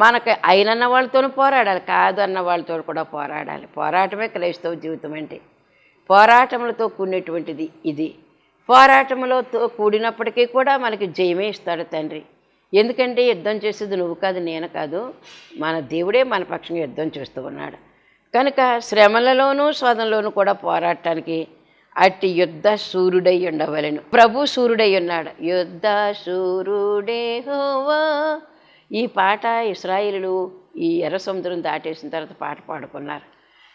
మనకు అయినన్న వాళ్ళతోనూ పోరాడాలి, కాదు అన్న వాళ్ళతో కూడా పోరాడాలి. పోరాటమే క్రైస్తవ జీవితం అంటే. పోరాటములతో కూడినటువంటిది ఇది. పోరాటములతో కూడినప్పటికీ కూడా మనకి జయమే ఇస్తాడు తండ్రి. ఎందుకంటే యుద్ధం చేసేది నువ్వు కాదు, నేను కాదు, మన దేవుడే మన పక్షంగా యుద్ధం చేస్తూ ఉన్నాడు. కనుక శ్రమలలోనూ శోధనలోనూ కూడా పోరాటానికి అట్టి యుద్ధ శూరుడై ఉండవలెను. ప్రభు శూరుడై ఉన్నాడు. యుద్ధ శూరుడే యెహోవా. ఈ పాట ఇశ్రాయేలీయులు ఈ ఎర్ర సముద్రం దాటేసిన తర్వాత పాట పాడుకున్నారు.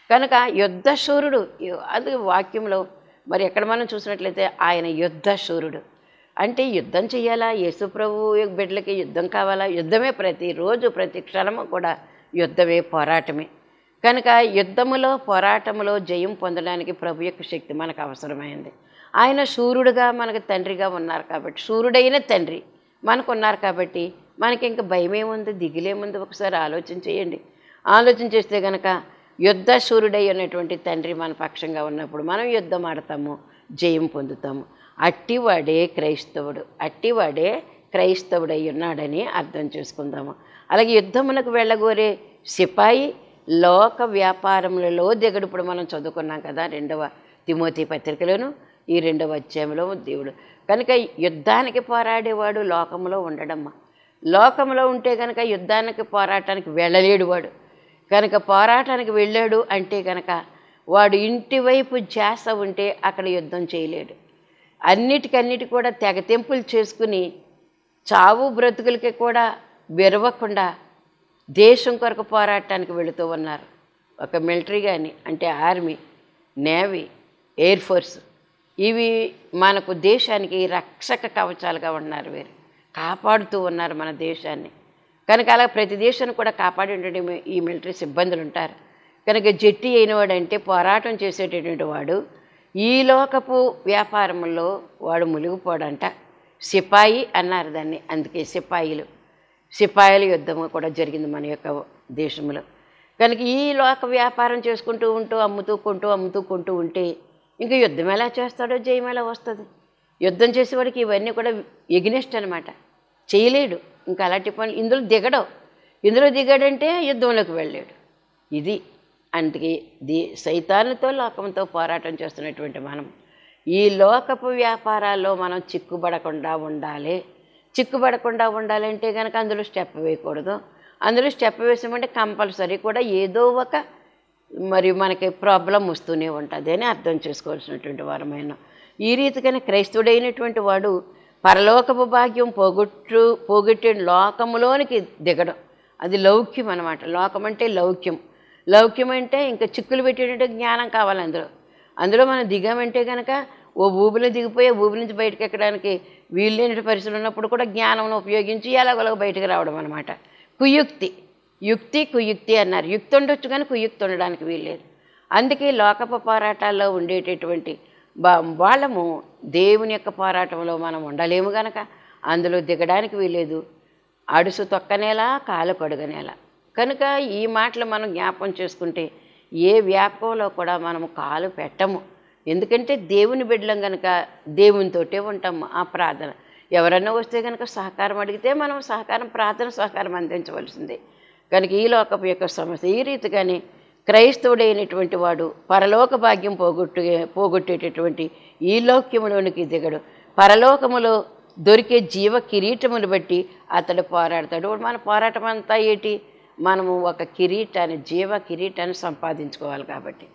కనుక యుద్ధ శూరుడు, అది వాక్యంలో మరి ఎక్కడ మనం చూసినట్లయితే ఆయన యుద్ధ శూరుడు అంటే యుద్ధం చేయాలా? యేసు ప్రభు బిడ్డలకి యుద్ధం కావాలా? యుద్ధమే, ప్రతిరోజు ప్రతి క్షణము కూడా యుద్ధమే, పోరాటమే. కనుక యుద్ధములో పోరాటములో జయం పొందడానికి ప్రభు యొక్క శక్తి మనకు అవసరమైంది. ఆయన శూరుడుగా మనకు తండ్రిగా ఉన్నారు కాబట్టి, శూరుడైన తండ్రి మనకు ఉన్నారు కాబట్టి మనకి ఇంకా భయమేముంది, దిగులేముంది? ఒకసారి ఆలోచన చేయండి. ఆలోచన చేస్తే కనుక యుద్ధ శూరుడై ఉన్నటువంటి తండ్రి మన పక్షంగా ఉన్నప్పుడు మనం యుద్ధం ఆడతాము, జయం పొందుతాము. అట్టివాడే క్రైస్తవుడు, అట్టివాడే క్రైస్తవుడై ఉన్నాడని అర్థం చేసుకుందాము. అలాగే యుద్ధమునకు వెళ్ళగోరే సిపాయి లోక వ్యాపారములలో దిగడు. ఇప్పుడు మనం చదువుకున్నాం కదా 2వ తిమోతి పత్రికలోను ఈ 2వ అధ్యాయంలో దేవుడు. కనుక యుద్ధానికి పోరాడేవాడు లోకంలో ఉండడమ్మా. లోకంలో ఉంటే కనుక యుద్ధానికి పోరాటానికి వెళ్ళలేడు వాడు. కనుక పోరాటానికి వెళ్ళాడు అంటే కనుక వాడు ఇంటి వైపు ధ్యాస ఉంటే అక్కడ యుద్ధం చేయలేడు. అన్నిటికన్నిటి కూడా తెగతెంపులు చేసుకుని చావు బ్రతుకులకి కూడా విరవకుండా దేశం కొరకు పోరాటానికి వెళుతూ ఉన్నారు. ఒక మిలిటరీ కానీ అంటే ఆర్మీ, నేవీ, ఎయిర్ ఫోర్స్, ఇవి మనకు దేశానికి రక్షక కవచాలుగా ఉన్నారు. వీరు కాపాడుతూ ఉన్నారు మన దేశాన్ని. కనుక అలా ప్రతి దేశాన్ని కూడా కాపాడేటువంటి ఈ మిలిటరీ సిబ్బందులు ఉంటారు. కనుక జట్టి అయినవాడు అంటే పోరాటం చేసేటటువంటి వాడు ఈ లోకపు వ్యాపారంలో వాడు మునిగిపోడంట. సిపాయి అన్నారు దాన్ని, అందుకే సిపాయిల యుద్ధము కూడా జరిగింది మన యొక్క దేశంలో. కనుక ఈ లోక వ్యాపారం చేసుకుంటూ అమ్ముతూ కొంటూ ఇంకా యుద్ధం ఎలా చేస్తాడో జయం ఎలా వస్తుంది? యుద్ధం చేసేవాడికి ఇవన్నీ కూడా ఎగ్నెస్ట్ అనమాట, చేయలేడు. ఇంకా అలాంటి పనులు ఇందులో దిగాడంటే యుద్ధంలోకి వెళ్ళాడు. ఇది అందుకే సైతానుతో లోకంతో పోరాటం చేస్తున్నటువంటి మనం ఈ లోకపు వ్యాపారాల్లో మనం చిక్కుబడకుండా ఉండాలంటే కనుక అందులో స్టెప్ వేయకూడదు. అందులో స్టెప్ వేసామంటే కంపల్సరీ కూడా ఏదో ఒక మరి మనకి ప్రాబ్లం వస్తూనే ఉంటుంది అని అర్థం చేసుకోవాల్సినటువంటి వారమైన. ఈ రీతిగానే క్రైస్తవుడైనటువంటి వాడు పరలోకపు భాగ్యం పోగొట్టే లోకములోనికి దిగడం, అది లౌక్యం అన్నమాట. లోకం అంటే లౌక్యం అంటే ఇంకా చిక్కులు పెట్టేటట్టు జ్ఞానం కావాలి. అందులో మనం దిగామంటే కనుక ఓ ఊబిలో దిగిపోయి ఊబి నుంచి బయటకు ఎక్కడానికి వీళ్ళైన పరిస్థితులు ఉన్నప్పుడు కూడా జ్ఞానం ఉపయోగించి ఎలాగోలాగ బయటకు రావడం అనమాట. కుయుక్తి అన్నారు. యుక్తి ఉండొచ్చు కానీ కుయుక్తి ఉండడానికి వీల్లేదు. అందుకే లోకపు పోరాటాల్లో ఉండేటటువంటి వాళ్ళము దేవుని యొక్క పోరాటంలో మనం ఉండలేము కనుక అందులో దిగడానికి వీలేదు. అడుసు తొక్కనేలా, కాలు కడుగనేలా. కనుక ఈ మాటలు మనం జ్ఞాపకం చేసుకుంటే ఏ వ్యాపకంలో కూడా మనము కాలు పెట్టము. ఎందుకంటే దేవుని బిడ్డలం కనుక దేవునితోటే ఉంటాము. ఆ ప్రార్థన ఎవరన్నా వస్తే కనుక సహకారం అడిగితే మనం ప్రార్థన సహకారం అందించవలసిందే. కనుక ఈ లోకపు యొక్క సమస్య ఈ రీతిగానే క్రైస్తవుడైనటువంటి వాడు పరలోక భాగ్యం పోగొట్టేటటువంటి ఈ లోక్యములోనికి దిగడు. పరలోకములో దొరికే జీవ కిరీటమును బట్టి అతడు పోరాడతాడు. మన పోరాటం అంతా ఏంటి? మనము ఒక జీవ కిరీటాన్ని సంపాదించుకోవాలి. కాబట్టి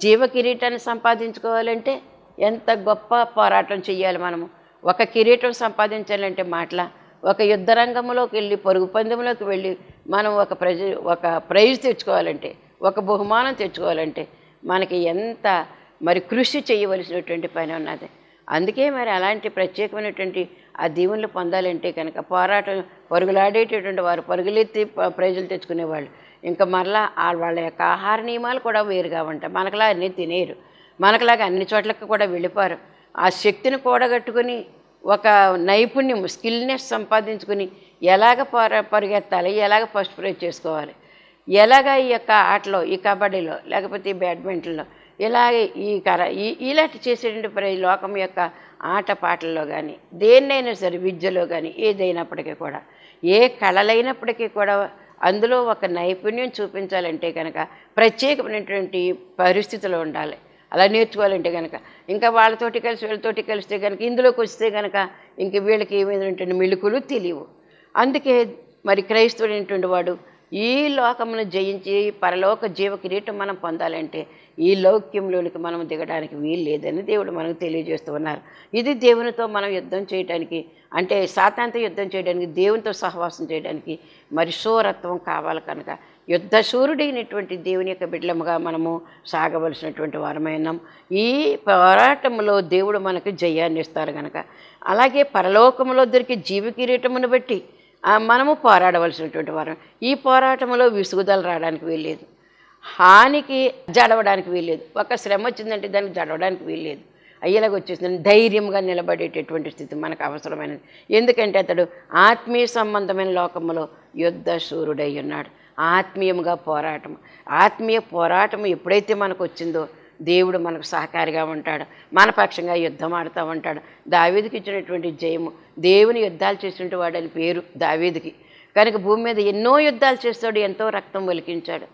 జీవ కిరీటాన్ని సంపాదించుకోవాలంటే ఎంత గొప్ప పోరాటం చేయాలి. మనము ఒక కిరీటం సంపాదించాలంటే ఒక యుద్ధ రంగంలోకి వెళ్ళి పరుగు పందెంలోకి వెళ్ళి మనం ఒక ప్రైజ్ తెచ్చుకోవాలంటే, ఒక బహుమానం తెచ్చుకోవాలంటే మనకి ఎంత మరి కృషి చేయవలసినటువంటి పని ఉన్నది. అందుకే మరి అలాంటి ప్రత్యేకమైనటువంటి ఆ దీవెనలు పొందాలంటే కనుక పరుగులాడేటటువంటి వారు, పరుగులెత్తి ప్రైజులు తెచ్చుకునేవాళ్ళు ఇంకా మరలా వాళ్ళ యొక్క ఆహార నియమాలు కూడా వేరుగా ఉంటాయి. మనకులా అన్నీ తినేరు, మనకులాగా అన్ని చోట్లకి కూడా వెళ్ళిపోరు. ఆ శక్తిని కూడగట్టుకుని ఒక నైపుణ్యం, స్కిల్నెస్ సంపాదించుకుని ఎలాగ పరిగెత్తాలి, ఎలాగ ఫస్ట్ ప్రైజ్ చేసుకోవాలి, ఎలాగ ఈ యొక్క ఆటలో, ఈ కబడ్డీలో లేకపోతే ఈ బ్యాడ్మింటన్లో ఇలాగే ఇలాంటి చేసేటువంటి లోకం యొక్క ఆట పాటల్లో కానీ దేన్నైనా సరే, విద్యలో కానీ ఏదైనప్పటికీ కూడా, ఏ కళలైనప్పటికీ కూడా అందులో ఒక నైపుణ్యం చూపించాలంటే కనుక ప్రత్యేకమైనటువంటి పరిస్థితులు ఉండాలి. అలా నేర్చుకోవాలంటే కనుక ఇంకా వాళ్ళతోటి కలిసి వీళ్ళతోటి కలిస్తే కనుక ఇందులోకి వస్తే కనుక ఇంక వీళ్ళకి ఏమైనటువంటి మెళుకులు తెలియవు. అందుకే మరి క్రైస్తవుడైనటువంటి వాడు ఈ లోకమును జయించి పరలోక జీవ కిరీటం మనం పొందాలంటే ఈ లౌక్యంలోనికి మనం దిగడానికి వీలు లేదని దేవుడు మనకు తెలియజేస్తూ ఉన్నారు. ఇది దేవునితో మనం యుద్ధం చేయడానికి, అంటే సాతానుతో యుద్ధం చేయడానికి, దేవునితో సహవాసం చేయడానికి మరి శూరత్వం కావాలి. కనుక యుద్ధ శూరుడైనటువంటి దేవుని యొక్క బిడ్డలముగా మనము సాగవలసినటువంటి వారమైనాం. ఈ పోరాటంలో దేవుడు మనకు జయాన్ని ఇస్తారు కనుక, అలాగే పరలోకములో దొరికే జీవ కిరీటమును బట్టి మనము పోరాడవలసినటువంటి వారం. ఈ పోరాటంలో విసుగుదల రావడానికి వీల్లేదు, హానికి జడవడానికి వీల్లేదు. ఒక శ్రమ వచ్చిందంటే దానికి జడవడానికి వీల్లేదు. అయ్యేలాగా వచ్చేసిందని ధైర్యంగా నిలబడేటటువంటి స్థితి మనకు అవసరమైనది. ఎందుకంటే అతడు ఆత్మీయ సంబంధమైన లోకంలో యుద్ధ శూరుడై ఉన్నాడు. ఆత్మీయంగా పోరాటం, ఆత్మీయ పోరాటం ఎప్పుడైతే మనకు వచ్చిందో దేవుడు మనకు సహకారిగా ఉంటాడు, మన పక్షంగా యుద్ధం ఆడుతూ ఉంటాడు. దావీదుకి ఇచ్చినటువంటి జయము, దేవుని యుద్ధాలు చేసినటువంటి వాడని పేరు దావీదుకి. కనుక భూమి మీద ఎన్నో యుద్ధాలు చేస్తాడు, ఎంతో రక్తం ఒలికించాడు.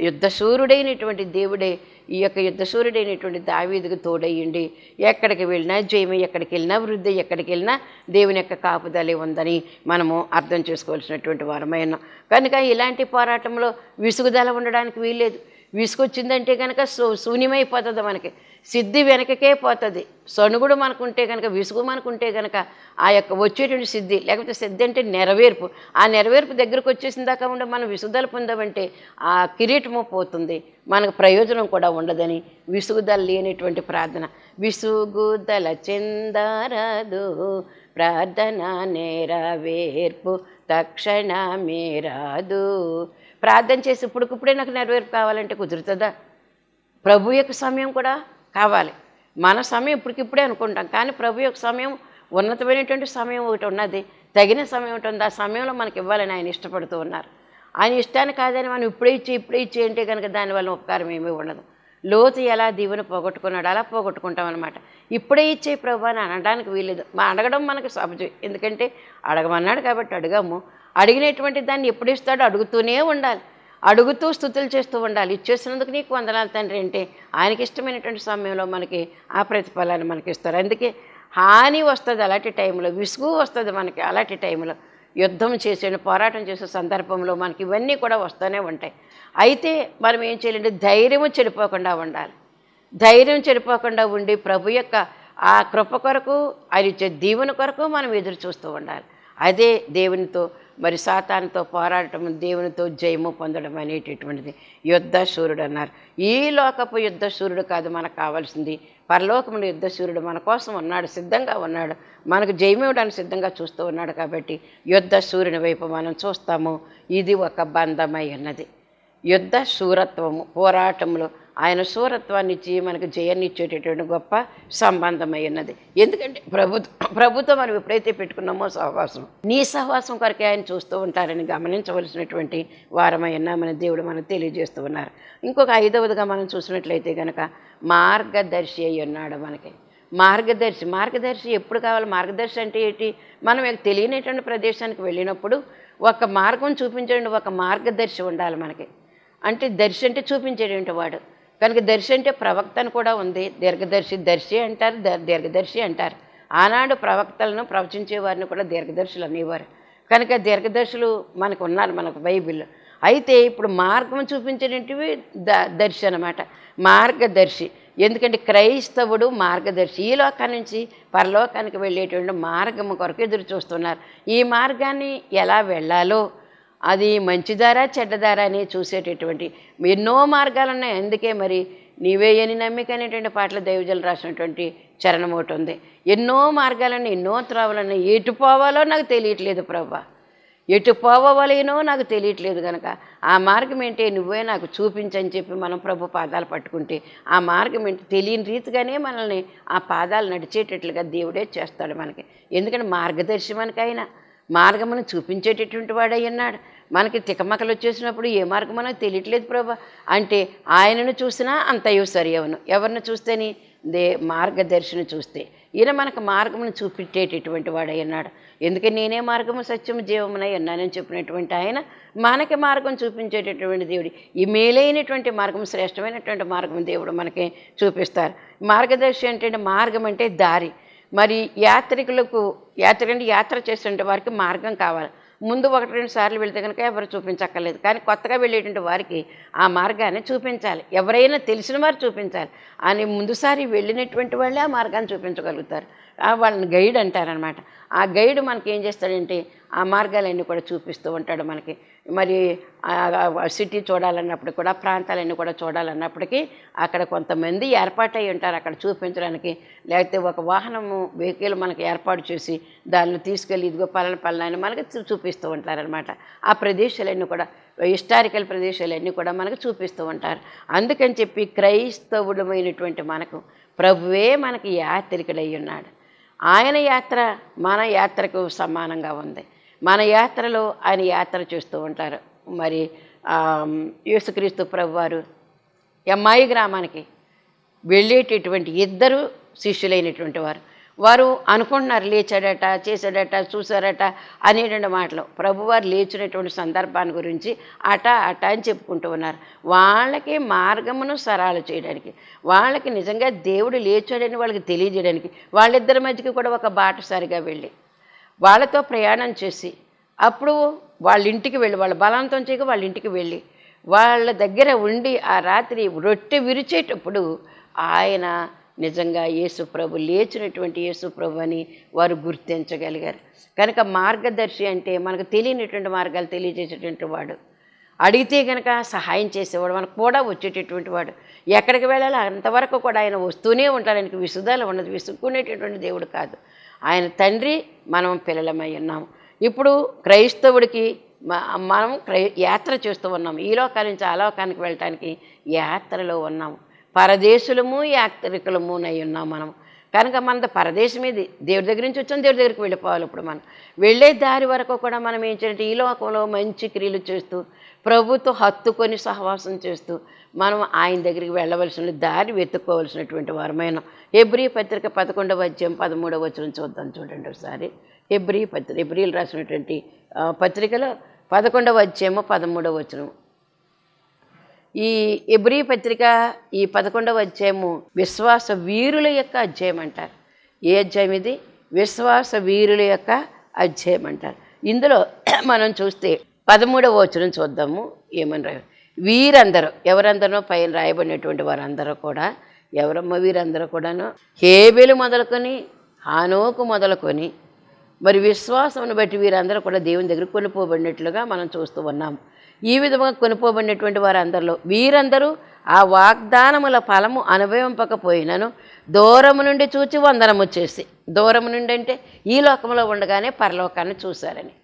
యుద్ధశూరుడైనటువంటి దేవుడే ఈ యొక్క యుద్ధశూరుడైనటువంటి దావీదుకు తోడయ్యండి ఎక్కడికి వెళ్ళినా జయమే, ఎక్కడికి వెళ్ళినా వృద్ధి, ఎక్కడికి వెళ్ళినా దేవుని యొక్క కాపుదలే ఉందని మనము అర్థం చేసుకోవాల్సినటువంటి వారమైన. కనుక ఇలాంటి పోరాటంలో విసుగుదల ఉండడానికి వీల్లేదు. విసుగొచ్చిందంటే కనుక శూన్యమైపోతుంది, మనకి సిద్ధి వెనకకే పోతుంది. సణుగుడు మనకుంటే కనుక, విసుగు మనకుంటే కనుక ఆ యొక్క వచ్చేటువంటి సిద్ధి, లేకపోతే సిద్ధి అంటే నెరవేర్పు, ఆ నెరవేర్పు దగ్గరకు వచ్చేసిన దాకా ఉండే మనం విసుగుదల పొందామంటే ఆ కిరీటము పోతుంది, మనకు ప్రయోజనం కూడా ఉండదని విసుగుదల లేనటువంటి ప్రార్థన. విసుగుదల చెందరాదు ప్రార్థన నెరవేర్పు తక్షణమే రాదు. ప్రార్థన చేసి ఇప్పుడిప్పుడే నాకు నెరవేర్పు కావాలంటే కుదురుతుందా? ప్రభు యొక్క సమయం కూడా కావాలి. మన సమయం ఇప్పటికిప్పుడే అనుకుంటాం, కానీ ప్రభు యొక్క సమయం ఉన్నతమైనటువంటి సమయం ఒకటి ఉన్నది, తగిన సమయం ఒకటి ఉంది. ఆ సమయంలో మనకి ఇవ్వాలని ఆయన ఇష్టపడుతూ ఉన్నారు. ఆయన ఇష్టాన్ని కాదని మనం ఇప్పుడే ఇచ్చే అంటే కనుక దానివల్ల ఉపకారం ఏమీ ఉండదు. లోతు ఎలా దీవెన పోగొట్టుకున్నాడు అలా పోగొట్టుకుంటాం అనమాట. ఇప్పుడే ఇచ్చే ప్రభు అని అనడానికి వీలేదు. అడగడం మనకు సహజం, ఎందుకంటే అడగమన్నాడు కాబట్టి అడిగాము. అడిగినటువంటి దాన్ని ఎప్పుడు ఇస్తాడో అడుగుతూనే ఉండాలి, అడుగుతూ స్తుతులు చేస్తూ ఉండాలి. ఇచ్చేసినందుకు నీకు వందనాలు తండ్రి అంటే ఆయనకి ఇష్టమైనటువంటి సమయంలో మనకి ఆ ప్రతిఫలాన్ని మనకి ఇస్తారు. అందుకే హాని వస్తుంది అలాంటి టైంలో, విసుగు వస్తుంది మనకి అలాంటి టైంలో. యుద్ధం చేసే పోరాటం చేసే సందర్భంలో మనకి ఇవన్నీ కూడా వస్తూనే ఉంటాయి. అయితే మనం ఏం చేయాలంటే ధైర్యము చెడిపోకుండా ఉండాలి. ధైర్యం చెడిపోకుండా ఉండి ప్రభు యొక్క ఆ కృప కొరకు, ఆయన ఇచ్చే దీవెన కొరకు మనం ఎదురు చూస్తూ ఉండాలి. అదే దేవునితో మరి సాతానుతో పోరాడటం, దేవునితో జయము పొందడం అనేటటువంటిది యుద్ధశూరుడు అన్నారు. ఈ లోకపు యుద్ధశూరుడు కాదు మనకు కావాల్సింది, పరలోకముడు యుద్ధశూరుడు మన కోసం ఉన్నాడు, సిద్ధంగా ఉన్నాడు, మనకు జయమివ్వడానికి సిద్ధంగా చూస్తూ ఉన్నాడు. కాబట్టి యుద్ధశూరుని వైపు మనం చూస్తాము. ఇది ఒక బంధమై ఉన్నది. యుద్ధ శూరత్వము, పోరాటంలో ఆయన శూరత్వాన్ని ఇచ్చి మనకు జయాన్ని ఇచ్చేటటువంటి గొప్ప సంబంధమై ఉన్నది. ఎందుకంటే ప్రభుత్వం మనం ఎప్పుడైతే పెట్టుకున్నామో సహవాసం, నీ సహవాసం కొరకే ఆయన చూస్తూ ఉంటారని గమనించవలసినటువంటి వారమై ఉన్నామని దేవుడు మనకు తెలియజేస్తూ ఉన్నారు. ఇంకొక ఐదవదిగా మనం చూసినట్లయితే కనుక మార్గదర్శి అయి ఉన్నాడు మనకి. మార్గదర్శి ఎప్పుడు కావాలి? మార్గదర్శి అంటే ఏంటి? మనం తెలియనటువంటి ప్రదేశానికి వెళ్ళినప్పుడు ఒక మార్గం చూపించేటువంటి ఒక మార్గదర్శి ఉండాలి మనకి. అంటే దర్శి అంటే చూపించేటువంటి వాడు కనుక దర్శి అంటే ప్రవక్త అని కూడా ఉంది. దర్శి అంటారు, దీర్ఘదర్శి అంటారు. ఆనాడు ప్రవక్తలను ప్రవచించే వారిని కూడా దీర్ఘదర్శులు అనేవారు. కనుక దీర్ఘదర్శులు మనకు ఉన్నారు మనకు బైబిల్లో. అయితే ఇప్పుడు మార్గం చూపించేటువంటివి దర్శి అన్నమాట, మార్గదర్శి. ఎందుకంటే క్రైస్తవుడు మార్గదర్శి. ఈ లోకాన్ని నుంచి పరలోకానికి వెళ్ళేటువంటి మార్గం కొరకు ఎదురు చూస్తున్నారు. ఈ మార్గాన్ని ఎలా వెళ్ళాలో, అది మంచిదారా చెడ్డదారా అని చూసేటటువంటి ఎన్నో మార్గాలు ఉన్నాయి. అందుకే మరి నీవే అని నమ్మిక అనేటువంటి పాటలు దైవజనులు రాసినటువంటి చరణం ఒకటి ఉంది. ఎన్నో మార్గాలన్నీ, ఎన్నో త్రోవలన్నీ, ఎటు పోవాలో నాకు తెలియట్లేదు ప్రభా, ఎటు పోవాలేనో నాకు తెలియట్లేదు. కనుక ఆ మార్గం ఏంటి నువ్వే నాకు చూపించని చెప్పి మనం ప్రభు పాదాలు పట్టుకుంటే ఆ మార్గం ఏంటి తెలియని రీతిగానే మనల్ని ఆ పాదాలు నడిచేటట్లుగా దేవుడే చేస్తాడు మనకి. ఎందుకంటే మార్గదర్శి మనకి ఆయన మార్గమును చూపించేటటువంటి వాడై ఉన్నాడు. మనకి తికమకలు వచ్చేసినప్పుడు ఏ మార్గం మనకు తెలియట్లేదు ప్రభా అంటే ఆయనను చూసినా అంతయు సరి అవును. ఎవరిని చూస్తేని మార్గదర్శిని చూస్తే, ఈయన మనకు మార్గమును చూపించేటటువంటి వాడై ఉన్నాడు. ఎందుకని నేనే మార్గము సత్యము జీవమునై ఉన్నానని చెప్పినటువంటి ఆయన మనకి మార్గం చూపించేటటువంటి దేవుడు. ఈ మేలైనటువంటి మార్గం, శ్రేష్టమైనటువంటి మార్గం దేవుడు మనకి చూపిస్తారు. మార్గదర్శి అంటే మార్గం అంటే దారి. మరి యాత్రికులకు యాత్ర చేస్తుంటే వారికి మార్గం కావాలి. ముందు 1-2 సార్లు వెళితే కనుక ఎవరు చూపించక్కర్లేదు. కానీ కొత్తగా వెళ్ళేటువంటి వారికి ఆ మార్గాన్ని చూపించాలి. ఎవరైనా తెలిసిన వారు చూపించాలి. అని ముందుసారి వెళ్ళినటువంటి వాళ్ళే ఆ మార్గాన్ని చూపించగలుగుతారు. వాళ్ళని గైడ్ అంటారనమాట. ఆ గైడ్ మనకి ఏం చేస్తాడంటే ఆ మార్గాలన్నీ కూడా చూపిస్తూ ఉంటాడు మనకి. మరి సిటీ చూడాలన్నప్పుడు కూడా, ప్రాంతాలన్నీ కూడా చూడాలన్నప్పటికీ అక్కడ కొంతమంది ఏర్పాటై ఉంటారు అక్కడ చూపించడానికి. లేకపోతే ఒక వాహనము వెహికల్ మనకి ఏర్పాటు చేసి దాన్ని తీసుకెళ్ళి ఇదిగో పలానా అని మనకి చూపిస్తూ ఉంటారనమాట. ఆ ప్రదేశాలన్నీ కూడా, హిస్టారికల్ ప్రదేశాలన్నీ కూడా మనకు చూపిస్తూ ఉంటారు. అందుకని చెప్పి క్రైస్తవుడమైనటువంటి మనకు ప్రభువే మనకి యాత్రికుడై ఉన్నాడు. ఆయన యాత్ర మన యాత్రకు సమానంగా ఉంది. మన యాత్రలో ఆయన యాత్ర చేస్తూ ఉంటారు. మరి యేసుక్రీస్తు ప్రభువారు ఎమ్మాయి గ్రామానికి వెళ్ళేటటువంటి 2 శిష్యులైనటువంటి వారు అనుకుంటున్నారు లేచాడట, చేశాడట, చూశారట అనేటువంటి మాటలు. ప్రభువారు లేచినటువంటి సందర్భాన్ని గురించి అట అని చెప్పుకుంటూ ఉన్నారు. వాళ్ళకి మార్గమును సరళ చేయడానికి, వాళ్ళకి నిజంగా దేవుడు లేచాడని వాళ్ళకి తెలియజేయడానికి, వాళ్ళిద్దరి మధ్యకి కూడా ఒక బాటసారిగా వెళ్ళి వాళ్ళతో ప్రయాణం చేసి అప్పుడు వాళ్ళ ఇంటికి వెళ్ళి, వాళ్ళ బలవంతం చేయక వాళ్ళ ఇంటికి వెళ్ళి వాళ్ళ దగ్గర ఉండి ఆ రాత్రి రొట్టె విరిచేటప్పుడు ఆయన నిజంగా యేసుప్రభు, లేచినటువంటి యేసుప్రభు అని వారు గుర్తించగలిగారు. కనుక మార్గదర్శి అంటే మనకు తెలియనటువంటి మార్గాలు తెలియజేసేటువంటి వాడు, అడిగితే కనుక సహాయం చేసేవాడు, మనకు కూడా వచ్చేటటువంటి వాడు. ఎక్కడికి వెళ్ళాలో అంతవరకు కూడా ఆయన వస్తూనే ఉంటాడు. ఆయనకు విసుదాలు ఉండదు, విసుక్కునేటటువంటి దేవుడు కాదు. ఆయన తండ్రి, మనం పిల్లలమై ఉన్నాము. ఇప్పుడు క్రైస్తవుడికి మనం యాత్ర చేస్తూ ఉన్నాము. ఈ లోకాల నుంచి ఆ లోకానికి వెళ్ళటానికి యాత్రలో ఉన్నాము. పరదేశులము యాత్రికులమునై ఉన్నాం మనం. కనుక మన పరదేశం ఇది, దేవుడి దగ్గర నుంచి వచ్చాం, దేవుడి దగ్గరికి వెళ్ళిపోవాలి. ఇప్పుడు మనం వెళ్ళే దారి వరకు కూడా మనం ఏం చేయాలంటే ఈ లోకంలో మంచి క్రియలు చేస్తూ ప్రభుతో హత్తుకొని సహవాసం చేస్తూ మనం ఆయన దగ్గరికి వెళ్ళవలసిన దారి వెతుక్కోవలసినటువంటి వారమైన. హెబ్రీ పత్రిక 11వ అధ్యాయం 13వ వచనం చూద్దాం. చూడండి ఒకసారి. హెబ్రీలు రాసినటువంటి పత్రికలో 11వ అధ్యాయము 13వ వచనం. ఈ హెబ్రీ పత్రిక ఈ 11వ అధ్యాయము విశ్వాస వీరుల యొక్క అధ్యాయం అంటారు. ఏ అధ్యాయం ఇది? విశ్వాస వీరుల యొక్క అధ్యాయం అంటారు. ఇందులో మనం చూస్తే 13వ వచనం చూద్దాము. ఏమని రాయ, వీరందరూ, ఎవరందరూ పైన రాయబడినటువంటి వారందరూ కూడా, ఎవరమ్మ వీరందరూ కూడాను, హేబెలు మొదలుకొని హానోకు మొదలుకొని మరి విశ్వాసమును బట్టి వీరందరూ కూడా దేవుని దగ్గర కొనుక్కోబడినట్లుగా మనం చూస్తూ ఉన్నాము. ఈ విధంగా కొనుక్కోబడినటువంటి వీరందరూ ఆ వాగ్దానముల ఫలము అనుభవింపకపోయినను దూరము నుండి చూచి వందనము చేసి, దూరము నుండి అంటే ఈ లోకంలో ఉండగానే పరలోకాన్ని చూశారని,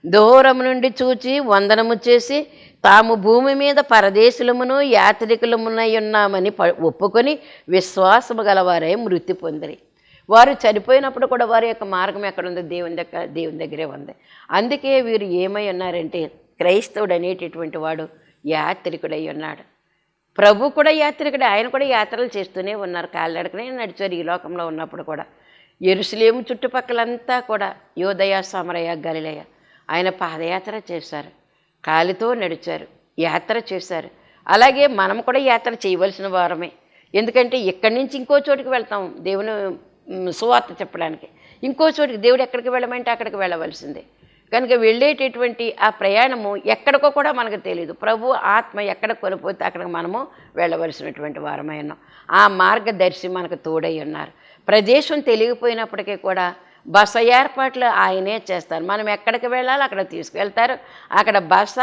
దూరము నుండి చూచి వందనము చేసి తాము భూమి మీద పరదేశులమును యాత్రికులమునై ఉన్నామని ఒప్పుకొని విశ్వాసము గలవారై మృతి పొందిరి. వారు చనిపోయినప్పుడు కూడా వారి యొక్క మార్గం ఎక్కడుంది? దేవుని దగ్గరే ఉంది. అందుకే వీరు ఏమై ఉన్నారంటే క్రైస్తవుడు అనేటటువంటి వాడు యాత్రికుడై ఉన్నాడు. ప్రభు కూడా యాత్రికుడే. ఆయన కూడా యాత్రలు చేస్తూనే ఉన్నారు. కాలినడకనే నడిచారు ఈ లోకంలో ఉన్నప్పుడు కూడా. యెరూషలేము చుట్టుపక్కలంతా కూడా యోదయ, సమరయ, గలిలయ ఆయన పాదయాత్ర చేశారు, కాలితో నడిచారు, యాత్ర చేశారు. అలాగే మనం కూడా యాత్ర చేయవలసిన వారమే. ఎందుకంటే ఇక్కడి నుంచి ఇంకో చోటుకి వెళ్తాం దేవుని సువార్త చెప్పడానికి. ఇంకో చోటికి దేవుడు ఎక్కడికి వెళ్ళమంటే అక్కడికి వెళ్ళవలసిందే. కనుక వెళ్ళేటటువంటి ఆ ప్రయాణము ఎక్కడికో కూడా మనకు తెలియదు. ప్రభు ఆత్మ ఎక్కడ కొనిపోతే అక్కడికి మనము వెళ్ళవలసినటువంటి వారమై ఉన్నాం. ఆ మార్గదర్శి మనకు తోడై ఉన్నారు. ప్రదేశం తెలియకపోయినప్పటికీ కూడా బస ఏర్పాట్లు ఆయనే చేస్తారు. మనం ఎక్కడికి వెళ్ళాలో అక్కడ తీసుకువెళ్తారు. అక్కడ బస,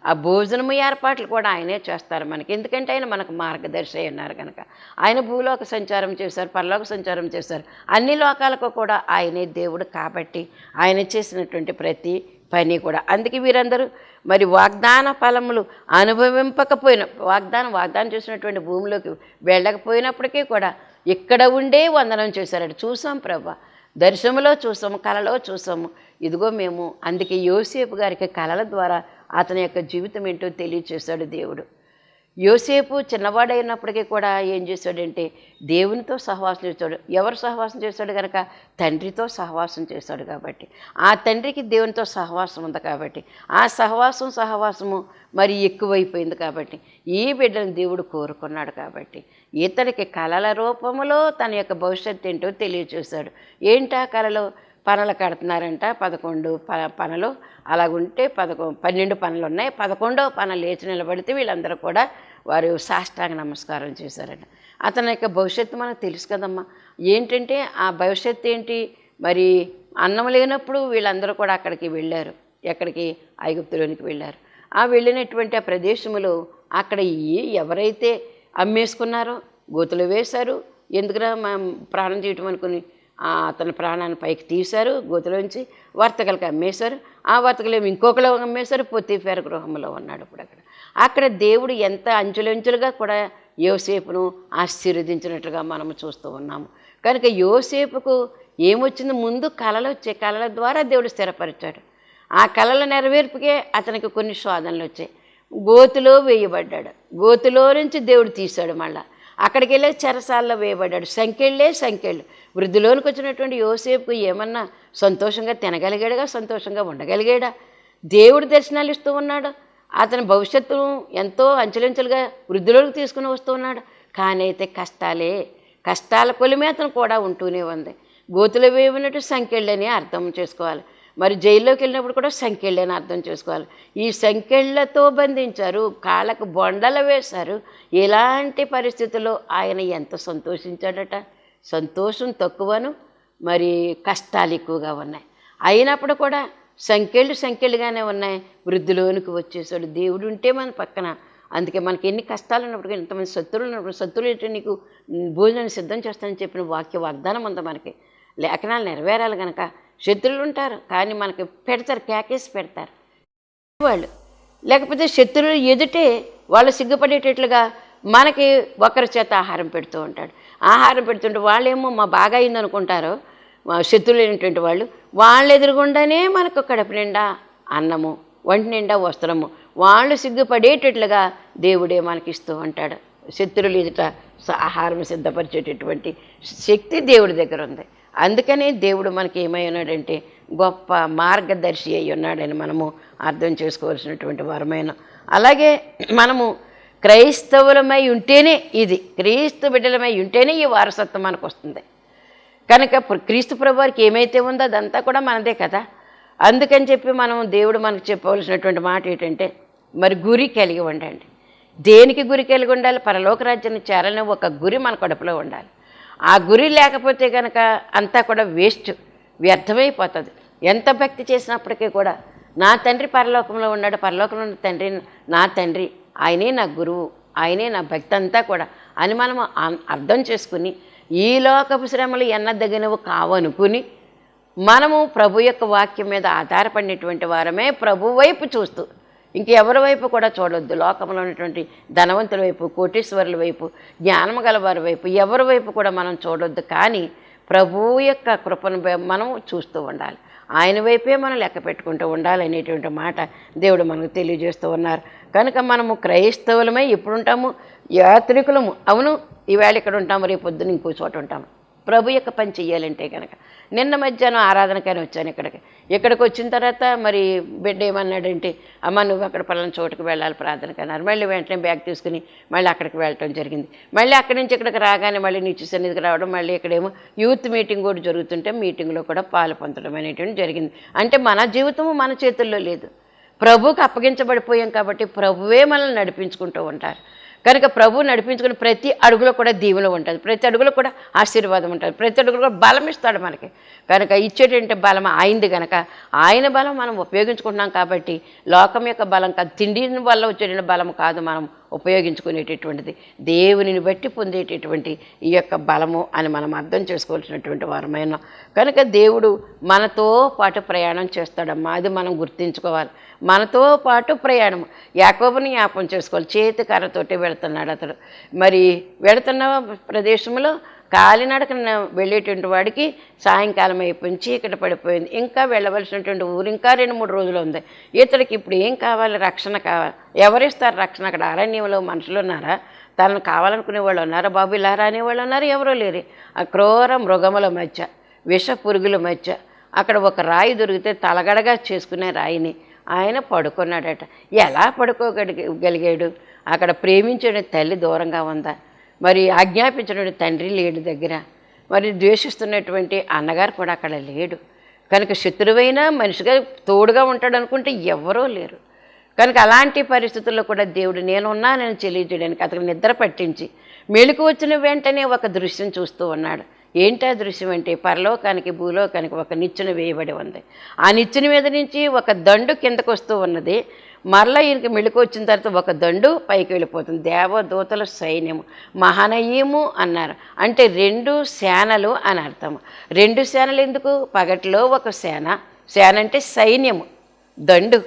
ఆ భోజనము ఏర్పాట్లు కూడా ఆయనే చేస్తారు మనకి. ఎందుకంటే ఆయన మనకు మార్గదర్శి అయి ఉన్నారు కనుక. ఆయన భూలోక సంచారం చేశారు, పరలోక సంచారం చేశారు. అన్ని లోకాలకు కూడా ఆయనే దేవుడు కాబట్టి ఆయన చేసినటువంటి ప్రతి పని కూడా. అందుకే వీరందరూ మరి వాగ్దాన ఫలములు అనుభవింపకపోయిన, వాగ్దానం చేసినటువంటి భూమిలోకి వెళ్ళకపోయినప్పటికీ కూడా ఇక్కడ ఉండే వందనం చేశారట. చూసాం ప్రభా, దర్శనములో చూసాము, కళలో చూసాము. ఇదిగో మేము. అందుకే యోసేపు గారికి కళల ద్వారా అతని యొక్క జీవితం ఏంటో తెలియచేశాడు దేవుడు. యోసేపు చిన్నవాడైనప్పటికీ కూడా ఏం చేశాడంటే దేవునితో సహవాసం చేశాడు. ఎవరు సహవాసం చేశాడు కనుక? తండ్రితో సహవాసం చేశాడు కాబట్టి, ఆ తండ్రికి దేవునితో సహవాసం ఉంది కాబట్టి, ఆ సహవాసము మరి ఎక్కువైపోయింది కాబట్టి, ఈ బిడ్డను దేవుడు కోరుకున్నాడు కాబట్టి ఇతడికి కలల రూపంలో తన యొక్క భవిష్యత్తు ఏంటో తెలియచేశాడు. ఏంటా కలలో? పనలు కడుతున్నారంట, 11 పనలు అలాగుంటే 12 పనులు ఉన్నాయి. 11వ పన లేచి నిలబడితే వీళ్ళందరూ కూడా వారు సాష్టాంగ నమస్కారం చేశారట. అతని యొక్క భవిష్యత్తు మనకు తెలుసు కదమ్మా. ఏంటంటే ఆ భవిష్యత్తు ఏంటి? మరి అన్నం లేనప్పుడు వీళ్ళందరూ కూడా అక్కడికి వెళ్ళారు. ఎక్కడికి? ఐగుప్తులోనికి వెళ్ళారు. ఆ వెళ్ళినటువంటి ఆ ప్రదేశంలో అక్కడ ఎవరైతే అమ్మేసుకున్నారో గోతులు వేశారు. ఎందుకురా ప్రాణం చేయటం అనుకుని అతని ప్రాణాన్ని పైకి తీశారు. గోతులోంచి వర్తకులకు అమ్మేశారు. ఆ వర్తకులు ఇంకొకరు అమ్మేశారు. పొతీఫెర గృహంలో ఉన్నాడు. ఇప్పుడు అక్కడ దేవుడు ఎంత అంచులంచులుగా కూడా యోసేపును ఆశీర్వదించినట్లుగా మనము చూస్తూ ఉన్నాము. కనుక యోసేపుకు ఏమొచ్చింది? ముందు కళలు వచ్చాయి. కళల ద్వారా దేవుడు స్థిరపరిచాడు. ఆ కళల నెరవేర్పుకే అతనికి కొన్ని శోధనలు వచ్చాయి. గోతులో వేయబడ్డాడు. గోతులో నుంచి దేవుడు తీశాడు. మళ్ళా అక్కడికి వెళ్ళే చెరసాల్లో వేయబడ్డాడు. సంఖ్యళ్ళు వృద్ధిలోనికి వచ్చినటువంటి యోసేపుకు ఏమన్నా సంతోషంగా తినగలిగాడుగా? సంతోషంగా ఉండగలిగాడా? దేవుడు దర్శనాలు ఇస్తూ ఉన్నాడు. అతని భవిష్యత్తును ఎంతో అంచెలంచెలుగా వృద్ధిలోకి తీసుకుని వస్తూ ఉన్నాడు. కానీ అయితే కష్టాల కొలిమే అతను కూడా ఉంటూనే ఉంది. గోతులు వేయబడినట్టు సంఖ్యళ్ళని అర్థం చేసుకోవాలి. మరి జైల్లోకి వెళ్ళినప్పుడు కూడా సంఖ్యళ్ళని అర్థం చేసుకోవాలి. ఈ సంఖ్యళ్ళతో బంధించారు, కాళ్ళకు బొండలు వేశారు. ఇలాంటి పరిస్థితుల్లో ఆయన ఎంత సంతోషించాడట. సంతోషం తక్కువను, మరి కష్టాలు ఎక్కువగా ఉన్నాయి. అయినప్పుడు కూడా సంఖ్యలుగానే ఉన్నాయి. వృద్ధిలోనికి వచ్చేసాడు. దేవుడు ఉంటే మన పక్కన. అందుకే మనకి ఎన్ని కష్టాలు ఉన్నప్పుడు, ఎంతమంది శత్రువులు ఉన్నప్పుడు, శత్రువులు ఏంటంటే నీకు భోజనాన్ని సిద్ధం చేస్తానని చెప్పిన వాగ్దానం ఉంది మనకి. లేఖనాలు నెరవేరాలి కనుక శత్రువులు ఉంటారు, కానీ మనకి పెడతారు, కేకేసి పెడతారు వాళ్ళు. లేకపోతే శత్రువులు ఎదుటే వాళ్ళు సిగ్గుపడేటట్లుగా మనకి ఒకరి చేత ఆహారం పెడుతూ ఉంటాడు. ఆహారం పెడుతుంటే వాళ్ళేమో మా బాగా అయిందనుకుంటారు శత్రువులు అయినటువంటి వాళ్ళు. వాళ్ళు ఎదురుగుండానే మనకు కడుపు నిండా అన్నము, ఒంటి నిండా వస్త్రము, వాళ్ళు సిగ్గుపడేటట్లుగా దేవుడే మనకి ఇస్తూ ఉంటాడు. శత్రువులు ఎదుట ఆహారం సిద్ధపరిచేటటువంటి శక్తి దేవుడి దగ్గర ఉంది. అందుకనే దేవుడు మనకి ఏమై ఉన్నాడంటే గొప్ప మార్గదర్శి అయి ఉన్నాడని మనము అర్థం చేసుకోవాల్సినటువంటి వరమైన. అలాగే మనము క్రైస్తవులమై ఉంటేనే, క్రీస్తు బిడ్డలమై ఉంటేనే ఈ వారసత్వం మనకు వస్తుంది. కనుక క్రీస్తు ప్రభు వారికి ఏమైతే ఉందో అదంతా కూడా మనదే కదా. అందుకని చెప్పి మనం దేవుడు మనకు చెప్పవలసినటువంటి మాట ఏంటంటే, మరి గురి కలిగి ఉండండి. దేనికి గురి కలిగి ఉండాలి? పరలోక రాజ్యాన్ని చేరాలని ఒక గురి మన కడుపులో ఉండాలి. ఆ గురి లేకపోతే కనుక అంతా కూడా వ్యర్థమైపోతుంది. ఎంత భక్తి చేసినప్పటికీ కూడా నా తండ్రి పరలోకంలో ఉన్నాడు, పరలోకంలో ఉన్న తండ్రి నా తండ్రి, ఆయనే నా గురువు, ఆయనే నా భక్తి అంతా కూడా అని మనము అర్థం చేసుకుని, ఈ లోకపు శ్రమలు ఎన్నదగినవి కావనుకుని మనము ప్రభు యొక్క వాక్యం మీద ఆధారపడినటువంటి వారమే ప్రభు వైపు చూస్తూ, ఇంకెవరి వైపు కూడా చూడొద్దు. లోకంలో ఉన్నటువంటి ధనవంతుల వైపు, కోటీశ్వరుల వైపు, జ్ఞానము గల వారి వైపు, ఎవరి వైపు కూడా మనం చూడొద్దు. కానీ ప్రభువు యొక్క కృపను మనం చూస్తూ ఉండాలి. ఆయన వైపే మనం లెక్క పెట్టుకుంటూ ఉండాలనేటువంటి మాట దేవుడు మనకు తెలియజేస్తూ ఉన్నారు. కనుక మనము క్రైస్తవులమై ఎప్పుడుంటాము? యాత్రికులము. అవును, ఈవేళ ఇక్కడ ఉంటాము, రేపు పొద్దున ఇంకో చోట ఉంటాము. ప్రభు యొక్క పని చెయ్యాలంటే కనుక నిన్న మధ్యాహ్నం ఆరాధనకని వచ్చాను ఇక్కడికి వచ్చిన తర్వాత మరి బిడ్డ ఏమన్నాడంటే, అమ్మ నువ్వు అక్కడ పలానా చోటుకు వెళ్ళాలి ప్రార్థనకి అన్నారు. మళ్ళీ వెంటనే బ్యాగ్ తీసుకుని మళ్ళీ అక్కడికి వెళ్ళటం జరిగింది. మళ్ళీ అక్కడి నుంచి ఇక్కడికి రాగానే మళ్ళీ నిత్య సన్నిధికి రావడం, మళ్ళీ ఇక్కడేమో యూత్ మీటింగ్ కూడా జరుగుతుంటే మీటింగ్లో కూడా పాలు పొందడం అనేటువంటి జరిగింది. అంటే మన జీవితము మన చేతుల్లో లేదు, ప్రభువుకి అప్పగించబడిపోయాం కాబట్టి ప్రభువే మనల్ని నడిపించుకుంటూ ఉంటారు. కనుక ప్రభు నడిపించుకుని ప్రతి అడుగులో కూడా దీవెన ఉంటుంది, ప్రతి అడుగులో కూడా ఆశీర్వాదం ఉంటుంది, ప్రతి అడుగులో కూడా బలం ఇస్తాడు మనకి. కనుక ఇచ్చేటంటే బలం ఆయనది కనుక ఆయన బలం మనం ఉపయోగించుకుంటున్నాం కాబట్టి లోకం యొక్క బలం కాదు, తిండి వల్ల వచ్చేటువంటి బలం కాదు మనం ఉపయోగించుకునేటటువంటిది, దేవునిని బట్టి పొందేటటువంటి ఈ యొక్క బలము అని మనం అర్థం చేసుకోవాల్సినటువంటి వారమైన. కనుక దేవుడు మనతో పాటు ప్రయాణం చేస్తాడమ్మా, అది మనం గుర్తించుకోవాలి. మనతో పాటు ప్రయాణం. యాకోబుని జ్ఞాపకం చేసుకోవాలి. చేతి కర్రతోటి వెళుతున్నాడు అతడు. మరి వెళుతున్న ప్రదేశంలో కాలినడకన వెళ్ళేటువంటి వాడికి సాయంకాలం అయిపోయింది, చీకటి పడిపోయింది, ఇంకా వెళ్ళవలసినటువంటి ఊరు ఇంకా 2-3 రోజులు ఉంది. ఇతడికి ఇప్పుడు ఏం కావాలి? రక్షణ కావాలి. ఎవరిస్తారు రక్షణ? అక్కడ అరణ్యంలో మనుషులు ఉన్నారా? తనను కావాలనుకునే వాళ్ళు ఉన్నారా? బాబు ఇలా రానేవాళ్ళు ఉన్నారు? ఎవరో లేరు. ఆ క్రూర మృగముల మధ్య, విష పురుగుల మధ్య అక్కడ ఒక రాయి దొరికితే తలగడగా చేసుకునే రాయిని ఆయన పడుకున్నాడట. ఎలా పడుకోగలిగాడు? అక్కడ ప్రేమించిన తల్లి దూరంగా ఉందా? మరి ఆజ్ఞాపించిన తండ్రి లేడు దగ్గర, మరి ద్వేషిస్తున్నటువంటి అన్నగారు కూడా అక్కడ లేడు. కనుక శత్రువైనా మనిషిగా తోడుగా ఉంటాడు అనుకుంటే ఎవరూ లేరు. కనుక అలాంటి పరిస్థితుల్లో కూడా దేవుడు నేనున్నానని తెలియజేయడానికి అతను నిద్ర పట్టించి మెళుకు వచ్చిన వెంటనే ఒక దృశ్యం చూస్తూ ఉన్నాడు. ఏంటా దృశ్యం అంటే, పరలోకానికి భూలోకానికి ఒక నిచ్చెన వేయబడి ఉంది. ఆ నిచ్చెన మీద నుంచి ఒక దండు కిందకు వస్తూ ఉన్నది. మరలా ఈయనకి మెళుకు వచ్చిన తర్వాత ఒక దండు పైకి వెళ్ళిపోతుంది. దేవదూతల సైన్యము, మహానయము అన్నారు. అంటే 2 సేనలు అని అర్థం. 2 సేనలు ఎందుకు? పగటిలో ఒక సేన, సేన అంటే సైన్యము, దండు,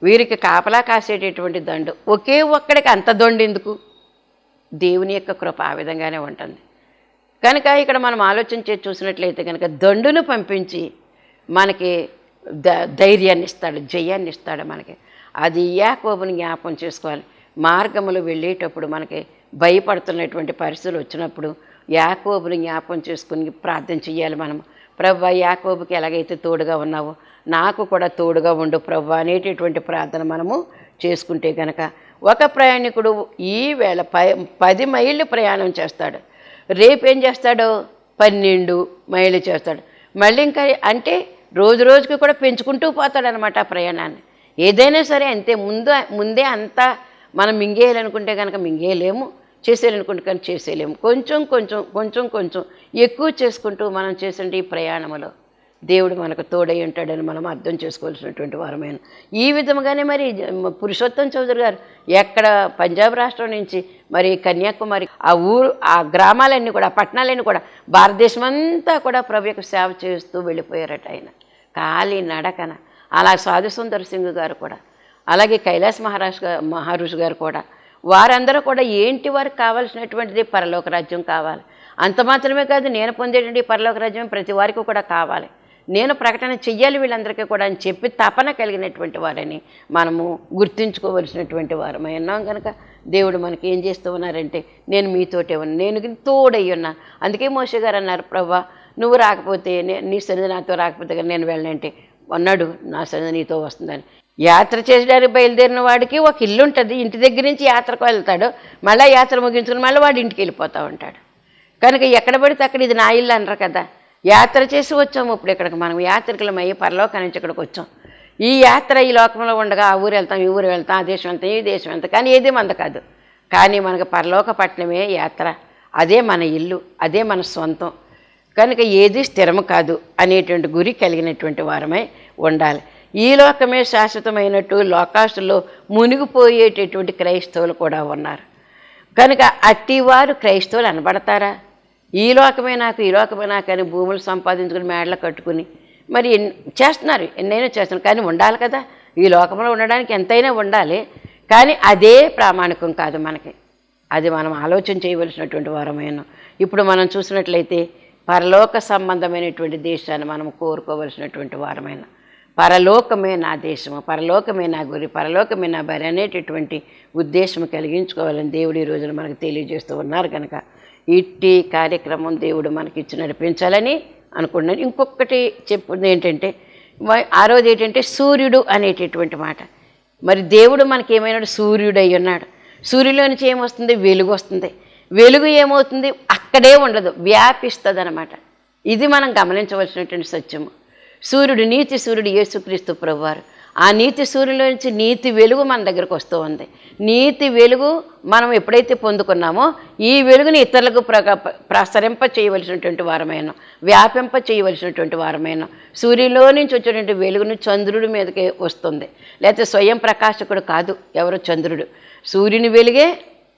వీరికి కాపలా కాసేటటువంటి దండు. ఒకే ఒక్కడికి అంత దండు ఎందుకు? దేవుని యొక్క కృప ఆ విధంగానే ఉంటుంది. కనుక ఇక్కడ మనం ఆలోచించి చూసినట్లయితే కనుక దండును పంపించి మనకి ధైర్యాన్ని ఇస్తాడు, జయాన్ని ఇస్తాడు మనకి. అది యాకోబుని జ్ఞాపకం చేసుకోవాలి. మార్గములు వెళ్ళేటప్పుడు మనకి భయపడుతున్నటువంటి పరిస్థితులు వచ్చినప్పుడు యాకోబుని జ్ఞాపకం చేసుకుని ప్రార్థన చేయాలి మనం. ప్రభువా, యాకోబుకి ఎలాగైతే తోడుగా ఉన్నావో నాకు కూడా తోడుగా ఉండు ప్రభువా అనేటటువంటి ప్రార్థన మనము చేసుకుంటే కనుక ఒక ప్రయాణికుడు ఈవేళ 10 మైళ్ళు ప్రయాణం చేస్తాడు, రేపేం చేస్తాడో 12 మైళ్ళు చేస్తాడు. మళ్ళీ ఇంకా అంటే రోజు రోజుకి కూడా పెంచుకుంటూ పోతాడనమాట ఆ ప్రయాణాన్ని. ఏదైనా సరే అంతే, ముందే అంతా మనం మింగేయాలనుకుంటే కనుక మింగేయలేము, చేసేయాలనుకుంటే కానీ చేసేయలేము. కొంచెం కొంచెం ఎక్కువ చేసుకుంటూ మనం చేసే ఈ ప్రయాణంలో దేవుడు మనకు తోడై ఉంటాడని మనం అర్థం చేసుకోవాల్సినటువంటి వారమైన. ఈ విధముగానే మరి పురుషోత్తం చౌదరి గారు ఎక్కడ పంజాబ్ రాష్ట్రం నుంచి మరి కన్యాకుమారి ఆ గ్రామాలన్నీ కూడా, ఆ పట్టణాలన్నీ కూడా భారతదేశం అంతా కూడా ప్రభు యొక్క సేవ చేస్తూ వెళ్ళిపోయారట ఆయన ఖాళీ నడకన. అలా సాధు సుందర్ సింగ్ గారు కూడా, అలాగే కైలాస్ మహారాజు గారు కూడా, వారందరూ కూడా ఏంటి వారికి కావాల్సినటువంటిది పరలోక రాజ్యం కావాలి. అంత మాత్రమే కాదు, నేను పొందేటువంటి పరలోక రాజ్యం ప్రతి వారికి కూడా కావాలి, నేను ప్రకటన చెయ్యాలి వీళ్ళందరికీ కూడా అని చెప్పి తపన కలిగినటువంటి వారని మనము గుర్తుంచుకోవలసినటువంటి వారమై ఉన్నాం. కనుక దేవుడు మనకి ఏం చేస్తూ ఉన్నారంటే, నేను మీతోటే ఉన్నా, నేను తోడై ఉన్నా. అందుకే మోషే గారు అన్నారు, ప్రభా నువ్వు రాకపోతే, నీ సన్నిధి నాతో రాకపోతే కానీ నేను వెళ్ళనంటే అన్నాడు, నా సన్నిధి నీతో వస్తుందని. యాత్ర చేసడానికి బయలుదేరిన వాడికి ఒక ఇల్లు ఉంటుంది, ఇంటి దగ్గర నుంచి యాత్రకు వెళ్తాడు, మళ్ళీ యాత్ర ముగించుకుని మళ్ళీ వాడి ఇంటికి వెళ్ళిపోతూ ఉంటాడు. కనుక ఎక్కడ పడితే అక్కడ ఇది నా ఇల్లు అనరు కదా. యాత్ర చేసి వచ్చాము, ఇప్పుడు ఇక్కడికి మనం యాత్రికులమయ్యి పరలోకం నుంచి ఇక్కడికి వచ్చాం. ఈ యాత్ర ఈ లోకంలో ఉండగా ఆ ఊరు వెళ్తాం, ఈ ఊరు వెళ్తాం, ఆ దేశం వెళ్తాం, ఈ దేశం వెళ్తాం, కానీ ఏది మంద కాదు. కానీ మనకు పరలోక పట్టణమే యాత్ర, అదే మన ఇల్లు, అదే మన సొంతం. కనుక ఏది స్థిరము కాదు అనేటువంటి గురి కలిగినటువంటి వారమై ఉండాలి. ఈ లోకమే శాశ్వతమైనట్టు లోకాస్తుల్లో మునిగిపోయేటటువంటి క్రైస్తవులు కూడా ఉన్నారు. కనుక అట్టివారు క్రైస్తవులు అనబడతారా? ఈ లోకమే నాకు అని భూములు సంపాదించుకుని మేడలు కట్టుకుని మరి చేస్తున్నారు, ఎన్నైనా చేస్తున్నారు, కానీ ఉండాలి కదా. ఈ లోకంలో ఉండడానికి ఎంతైనా ఉండాలి, కానీ అదే ప్రామాణికం కాదు మనకి. అది మనం ఆలోచన చేయవలసినటువంటి వారమైన. ఇప్పుడు మనం చూసినట్లయితే పరలోక సంబంధమైనటువంటి దేశాన్ని మనం కోరుకోవలసినటువంటి వారమైన. పరలోకమే నా దేశము, పరలోకమే నా గురి, పరలోకమే నా బరి అనేటటువంటి ఉద్దేశం కలిగించుకోవాలని దేవుడు ఈ రోజున మనకు తెలియజేస్తూ ఉన్నారు. కనుక ఇట్టి కార్యక్రమం దేవుడు మనకి ఇచ్చి నడిపించాలని అనుకున్నాను. ఇంకొకటి చెప్పుంది ఏంటంటే, ఆ రోజు ఏంటంటే సూర్యుడు అనేటటువంటి మాట. మరి దేవుడు మనకి ఏమైనాడు? సూర్యుడు అయి ఉన్నాడు. సూర్యులో నుంచి ఏమొస్తుంది? వెలుగు వస్తుంది. వెలుగు ఏమవుతుంది? అక్కడే ఉండదు, వ్యాపిస్తుంది అన్నమాట. ఇది మనం గమనించవలసినటువంటి సత్యము. సూర్యుడు, నీతి సూర్యుడు యేసుక్రీస్తు ప్రభువారు. ఆ నీతి సూర్యులో నుంచి నీతి వెలుగు మన దగ్గరకు వస్తూ ఉంది. నీతి వెలుగు మనం ఎప్పుడైతే పొందుకున్నామో ఈ వెలుగుని ఇతరులకు ప్రసరింప చేయవలసినటువంటి వారమైన, వ్యాపింప చేయవలసినటువంటి వారమైన. సూర్యులో నుంచి వచ్చేటువంటి వెలుగుని చంద్రుడి మీదకి వస్తుంది. లేకపోతే స్వయం ప్రకాశకుడు కాదు ఎవరు? చంద్రుడు. సూర్యుని వెలుగే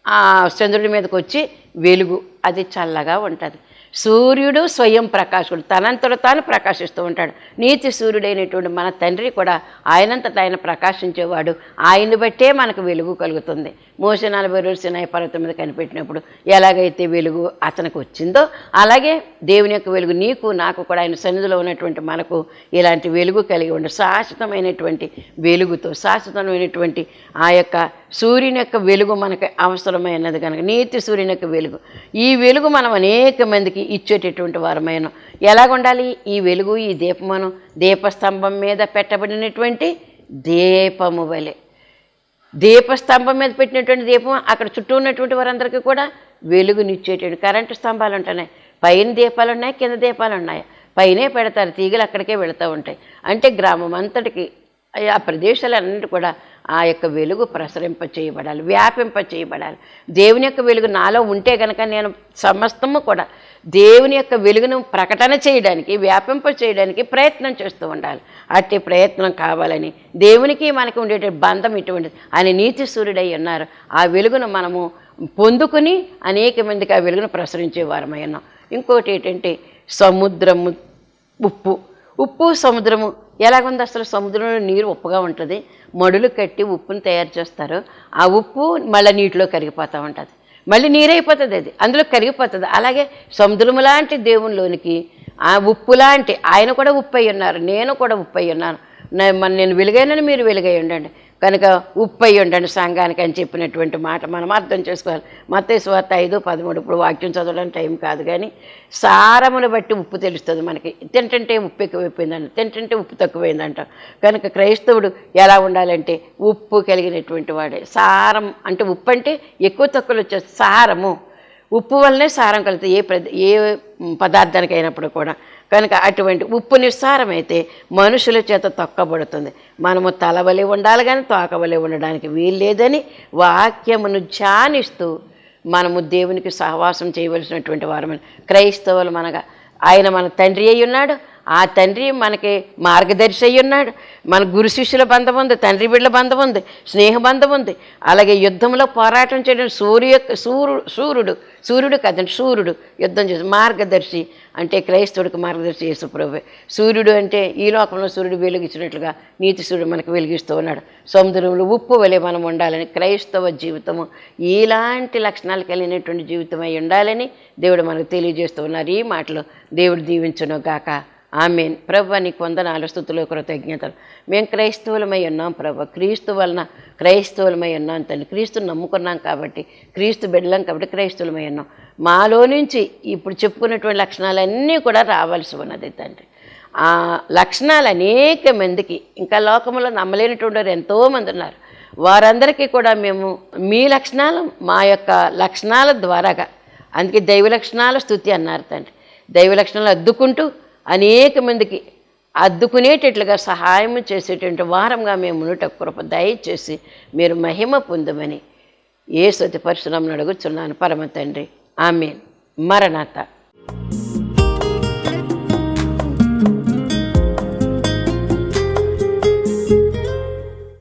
ఆ చంద్రుడి మీదకి వచ్చి వెలుగు, అది చల్లగా ఉంటుంది. సూర్యుడు స్వయం ప్రకాశుడు, తనంతట తాను ప్రకాశిస్తూ ఉంటాడు. నీతి సూర్యుడైనటువంటి మన తండ్రి కూడా ఆయనంతట ఆయన ప్రకాశించేవాడు. ఆయన్ని బట్టే మనకు వెలుగు కలుగుతుంది. మోషే 40 రోజులు సినాయి పర్వతం మీద కనిపెట్టినప్పుడు ఎలాగైతే వెలుగు అతనికి వచ్చిందో అలాగే దేవుని యొక్క వెలుగు నీకు నాకు కూడా ఆయన సన్నిధిలో ఉన్నటువంటి మనకు ఇలాంటి వెలుగు కలిగి ఉండే శాశ్వతమైనటువంటి వెలుగుతో, శాశ్వతమైనటువంటి ఆ యొక్క సూర్యుని యొక్క వెలుగు మనకు అవసరమైనది కనుక నీతి సూర్యుని యొక్క వెలుగు, ఈ వెలుగు మనం అనేక మందికి ఇచ్చేటటువంటి వారమైన ఎలాగుండాలి? ఈ వెలుగు, ఈ దీపమును దీపస్తంభం మీద పెట్టబడినటువంటి దీపము వలె. దీపస్తంభం మీద పెట్టినటువంటి దీపం అక్కడ చుట్టూ ఉన్నటువంటి వారందరికీ కూడా వెలుగునిచ్చేటువంటి కరెంటు స్తంభాలు ఉంటున్నాయి. పైన దీపాలు ఉన్నాయి, కింద దీపాలు ఉన్నాయి. పైనే పెడతారు, తీగలు అక్కడికే వెళుతూ ఉంటాయి. అంటే గ్రామం అంతటికి ఆ ప్రదేశాలన్నిటి కూడా ఆ యొక్క వెలుగు ప్రసరింప చేయబడాలి, వ్యాపింప చేయబడాలి. దేవుని యొక్క వెలుగు నాలో ఉంటే కనుక నేను సమస్తము కూడా దేవుని యొక్క వెలుగును ప్రకటన చేయడానికి, వ్యాపింప చేయడానికి ప్రయత్నం చేస్తూ ఉండాలి. అట్టి ప్రయత్నం కావాలని దేవునికి మనకి ఉండేట బంధం ఇటువంటిది. ఆయన నీతి సూర్యుడై ఉన్నారు. ఆ వెలుగును మనము పొందుకుని అనేక మందికి ఆ వెలుగును ప్రసరించే వారమై ఉన్నాం. ఇంకోటి ఏంటంటే సముద్రము, ఉప్పు సముద్రము ఎలాగుంది? అసలు సముద్రంలో నీరు ఉప్పుగా ఉంటుంది. మడులు కట్టి ఉప్పుని తయారు చేస్తారు. ఆ ఉప్పు మళ్ళీ నీటిలో కరిగిపోతూ ఉంటుంది, మళ్ళీ నీరైపోతుంది, అది అందులో కరిగిపోతుంది. అలాగే సముద్రము లాంటి దేవునిలోనికి ఆ ఉప్పు లాంటి ఆయన కూడా ఉప్పు అయి ఉన్నారు, నేను కూడా ఉప్పు అయి ఉన్నాను. నేను వెలుగైనని మీరు వెలుగై ఉండండి, కనుక ఉప్పు అయి ఉండండి సంఘానికి అని చెప్పినటువంటి మాట మనం అర్థం చేసుకోవాలి. మత్తయి సువార్త 5:13. ఇప్పుడు వాక్యం చదవడానికి టైం కాదు, కానీ సారమును బట్టి ఉప్పు తెలుస్తుంది మనకి. తింటుంటే ఉప్పు ఎక్కువైపోయిందంట, తింటుంటే ఉప్పు తక్కువైందంట. కనుక క్రైస్తవుడు ఎలా ఉండాలంటే ఉప్పు కలిగినటువంటి వాడే. సారం అంటే ఉప్పు అంటే ఎక్కువ తక్కువలు వచ్చేది, సారము ఉప్పు వల్లనే సారం కలుగుతుంది ఏ పదార్థానికి అయినప్పుడు కూడా. కనుక అటువంటి ఉప్పు నిస్సారమైతే మనుషుల చేత తొక్కబడుతుంది. మనము తలవలి ఉండాలి కానీ తోకవలి ఉండడానికి వీల్లేదని వాక్యమును ధ్యానిస్తూ మనము దేవునికి సహవాసం చేయవలసినటువంటి వారమని క్రైస్తవులు మనగా ఆయన మన తండ్రి అయి ఉన్నాడు. ఆ తండ్రి మనకి మార్గదర్శి అయి ఉన్నాడు. మన గురు శిష్యుల బంధం ఉంది, తండ్రి బిడ్డల బంధం ఉంది, స్నేహ బంధం ఉంది. అలాగే యుద్ధంలో పోరాటం చేయడం సూర్యుడు కదండి, సూర్యుడు యుద్ధం చేసి మార్గదర్శి అంటే క్రైస్తవుడికి మార్గదర్శి యేసు ప్రభువే. సూర్యుడు అంటే ఈ లోకంలో సూర్యుడు వెలిగించినట్లుగా నీతి సూర్యుడు మనకు వెలిగిస్తూ ఉన్నాడు. సముద్రంలో ఉప్పు వలె మనం ఉండాలని, క్రైస్తవ జీవితము ఇలాంటి లక్షణాలు కలిగినటువంటి జీవితం అయి ఉండాలని దేవుడు మనకు తెలియజేస్తూ ఉన్నారు. ఈ మాటలు దేవుడు దీవించును గాక. ఆమేన్. ప్రభు నీకు వందనాలు, స్తుతులు, కృతజ్ఞతలు. మేము క్రైస్తవులమై ఉన్నాం ప్రభు, క్రీస్తు వలన క్రైస్తవులమై ఉన్నాం తండ్రి. క్రీస్తుని నమ్ముకున్నాం కాబట్టి, క్రీస్తు బిడ్డలం కాబట్టి క్రైస్తవులమై ఉన్నాం. మాలో నుంచి ఇప్పుడు చెప్పుకున్నటువంటి లక్షణాలన్నీ కూడా రావాల్సి ఉన్నది తండ్రి. ఆ లక్షణాలు అనేక మందికి ఇంకా లోకంలో నమ్మలేనటువంటి వారు ఎంతోమంది ఉన్నారు. వారందరికీ కూడా మేము మీ లక్షణాలు మా యొక్క లక్షణాల ద్వారాగా, అందుకే దైవ లక్షణాల స్తుతి అన్నారు తండ్రి. దైవ లక్షణాలు అద్దుకుంటూ అనేక మందికి అద్దుకునేటట్లుగా సహాయం చేసేటువంటి వారంగా మేము ఉన్నట కృప దయచేసి మీరు మహిమ పొందమని యేసు అతి పరిశునామమున అడుగుచున్నాను పరమ తండ్రి. ఆమేన్. మరణాత.